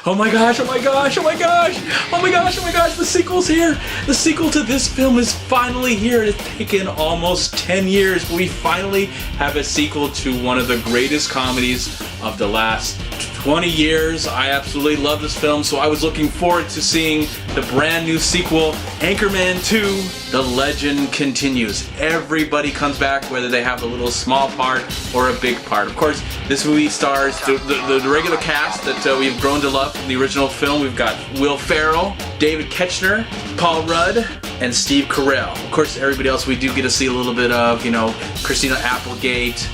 Oh my gosh, oh my gosh, oh my gosh, oh my gosh, oh my gosh, the sequel's here. The sequel to this film is finally here. It's taken almost 10 years, but we finally have a sequel to one of the greatest comedies of the last 20 years. I absolutely love this film, so I was looking forward to seeing the brand new sequel, Anchorman 2, The Legend Continues. Everybody comes back, whether they have a little small part or a big part. Of course, this movie stars the regular cast that we've grown to love from the original film. We've got Will Ferrell, David Koechner, Paul Rudd, and Steve Carell. Of course, everybody else we do get to see a little bit of, you know, Christina Applegate,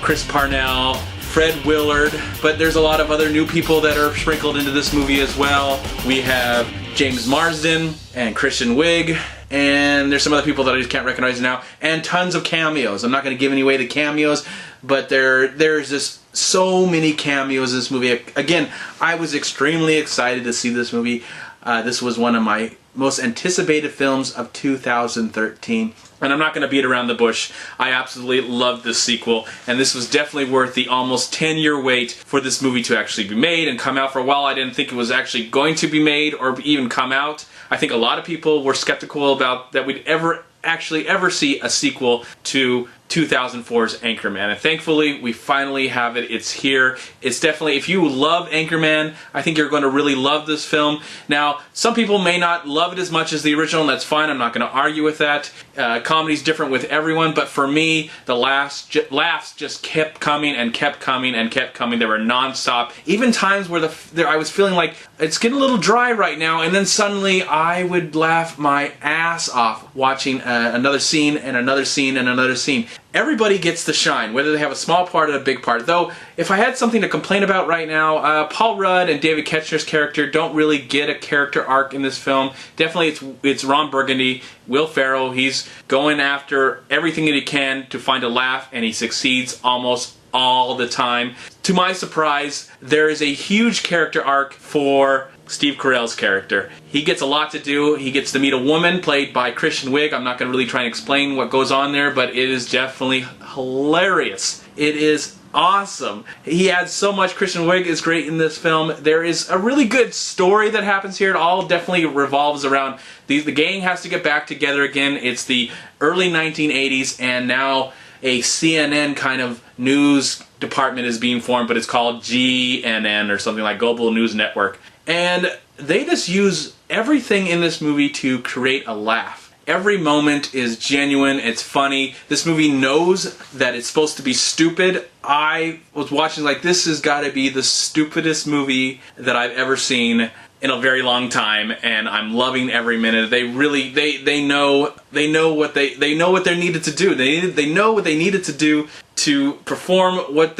Chris Parnell, Fred Willard, but there's a lot of other new people that are sprinkled into this movie as well. We have James Marsden and Kristen Wiig, and there's some other people that I just can't recognize now, and tons of cameos. I'm not going to give any away the cameos, but there's just so many cameos in this movie. Again, I was extremely excited to see this movie. This was one of my most anticipated films of 2013. And I'm not going to beat around the bush. I absolutely loved this sequel, and this was definitely worth the almost 10-year wait for this movie to actually be made and come out. For a while, I didn't think it was actually going to be made or even come out. I think a lot of people were skeptical about that we'd ever see a sequel to 2004's Anchorman, and thankfully we finally have it. It's here. It's definitely, if you love Anchorman, I think you're going to really love this film. Now, some people may not love it as much as the original, and that's fine. I'm not going to argue with that. Comedy's different with everyone, but for me, the laughs just kept coming and kept coming and kept coming. They were non-stop. Even times where I was feeling like it's getting a little dry right now, and then suddenly I would laugh my ass off watching another scene and another scene and another scene. Everybody gets to shine, whether they have a small part or a big part. Though, if I had something to complain about right now, Paul Rudd and David Koechner's character don't really get a character arc in this film. Definitely it's Ron Burgundy, Will Ferrell. He's going after everything that he can to find a laugh, and he succeeds almost all the time. To my surprise, there is a huge character arc for Steve Carell's character. He gets a lot to do. He gets to meet a woman played by Kristen Wiig. I'm not going to really try and explain what goes on there, but it is definitely hilarious. It is awesome. He adds so much. Kristen Wiig is great in this film. There is a really good story that happens here. It all definitely revolves around the gang has to get back together again. It's the early 1980s, and now a CNN kind of news department is being formed, but it's called GNN or something like Global News Network. And they just use everything in this movie to create a laugh. Every moment is genuine, it's funny. This movie knows that it's supposed to be stupid. I was watching like, this has got to be the stupidest movie that I've ever seen in a very long time, and I'm loving every minute. They really they know what they needed to do. They know what they needed to do to perform what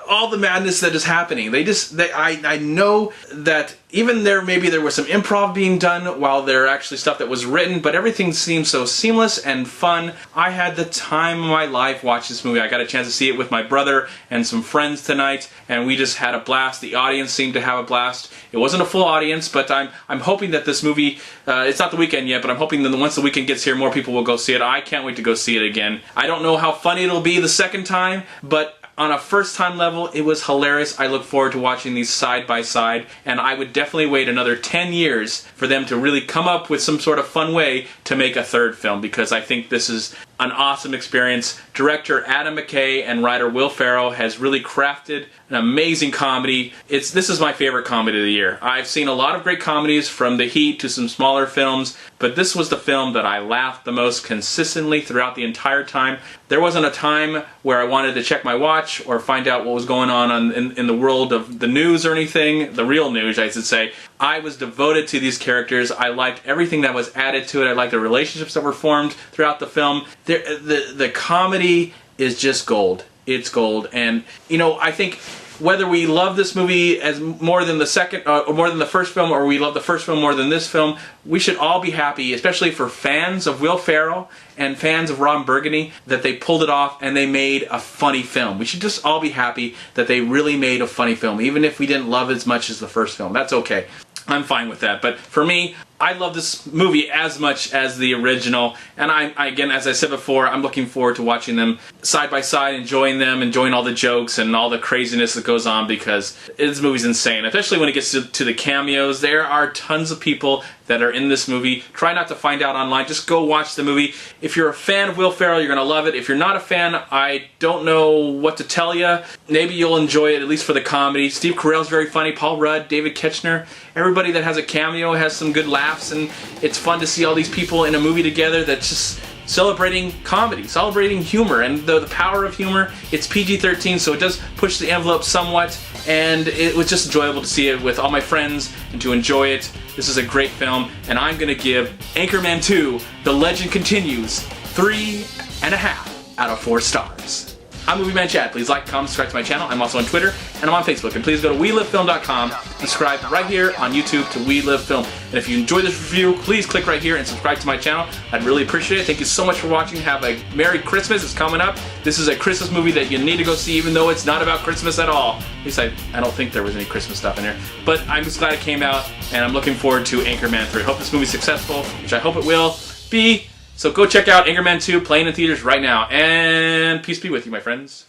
all the madness that is happening. I know that even maybe there was some improv being done while there actually stuff that was written, but everything seems so seamless and fun. I had the time of my life watching this movie. I got a chance to see it with my brother and some friends tonight, and we just had a blast. The audience seemed to have a blast. It wasn't a full audience, but I'm hoping that this movie, it's not the weekend yet, but I'm hoping that once the weekend gets here, more people will go see it. I can't wait to go see it again. I don't know how funny it'll be the second time, but on a first-time level, it was hilarious. I look forward to watching these side by side, and I would definitely wait another 10 years for them to really come up with some sort of fun way to make a third film, because I think this is an awesome experience. Director Adam McKay and writer Will Ferrell has really crafted an amazing comedy. This is my favorite comedy of the year. I've seen a lot of great comedies, from The Heat to some smaller films, but this was the film that I laughed the most consistently throughout the entire time. There wasn't a time where I wanted to check my watch or find out what was going on in the world of the news or anything, the real news, I should say. I was devoted to these characters. I liked everything that was added to it. I liked the relationships that were formed throughout the film. The comedy is just gold. It's gold. And, you know, I think whether we love this movie as more than the second, or more than the first film, or we love the first film more than this film, we should all be happy, especially for fans of Will Ferrell and fans of Ron Burgundy, that they pulled it off and they made a funny film. We should just all be happy that they really made a funny film, even if we didn't love it as much as the first film. That's okay. I'm fine with that. But for me, I love this movie as much as the original, and again, as I said before, I'm looking forward to watching them side by side, enjoying them, enjoying all the jokes and all the craziness that goes on, because this movie's insane, especially when it gets to the cameos. There are tons of people that are in this movie. Try not to find out online. Just go watch the movie. If you're a fan of Will Ferrell, you're going to love it. If you're not a fan, I don't know what to tell you. Maybe you'll enjoy it, at least for the comedy. Steve Carell's very funny. Paul Rudd, David Koechner. Everybody that has a cameo has some good laughs, and it's fun to see all these people in a movie together that's just celebrating comedy, celebrating humor, and the power of humor. It's PG-13, so it does push the envelope somewhat, and it was just enjoyable to see it with all my friends and to enjoy it. This is a great film, and I'm going to give Anchorman 2, The Legend Continues, 3.5 out of 4 stars. I'm MovieManCHAD. Please like, comment, subscribe to my channel. I'm also on Twitter, and I'm on Facebook. And please go to WeLiveFilm.com, subscribe right here on YouTube to We Live Film. And if you enjoyed this review, please click right here and subscribe to my channel. I'd really appreciate it. Thank you so much for watching. Have a Merry Christmas. It's coming up. This is a Christmas movie that you need to go see, even though it's not about Christmas at all. At least I don't think there was any Christmas stuff in here. But I'm just glad it came out, and I'm looking forward to Anchorman 3. I hope this movie's successful, which I hope it will be. So go check out Anchorman 2 playing in theaters right now. And peace be with you, my friends.